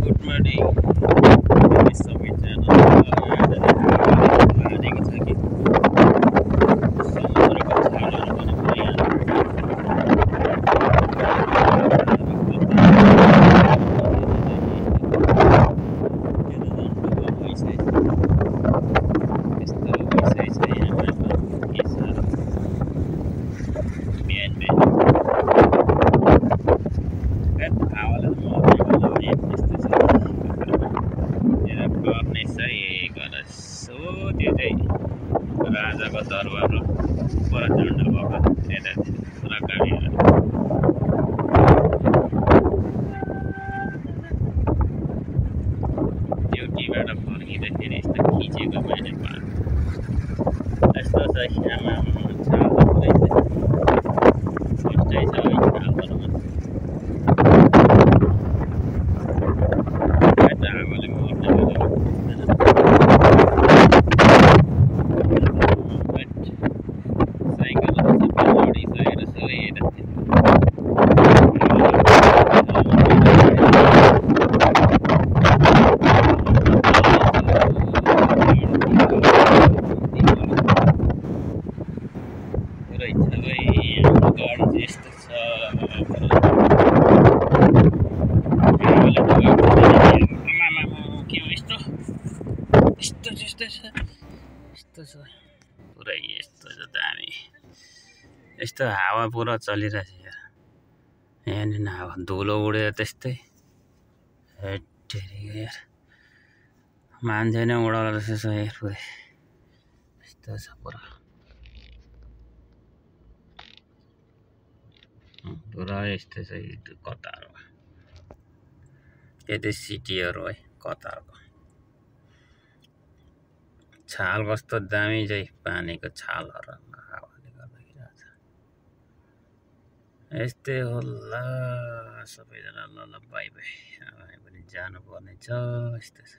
Good morning सबैजना। हानेको छ कि समुद्रको छालहरू पनि पुरै राजाको दरबार र पर झन्ड भएको यता पुरा कामीहरू ड्युटीबाट फर्किँदाखेरि यस्तो खिचेको मैले पाएँ। यस्तो छ आमा छाल पुरै फस्टै छ है छालहरूमा। आमाले मर्ने बेलामा पुरै यस्तो छ दामी। यस्तो हावा पुरा चलिरहेछ यार। यहाँनिर हावा धुलो उडेर त्यस्तै हेटेरी यार मान्छे नै उडाउला जस्तो छ यार पुरै। यस्तो छ पुरा पुरा यस्तो छ कतारमा। यतै सिटीहरू है कतारको। छाल कस्तो दामी चाहिँ पानीको छालहरू हावाले गर्दाखेरि आज यस्तै होला सबैजना। ल बाई बाई। हामी पनि जानुपर्ने छ। यस्तो छ।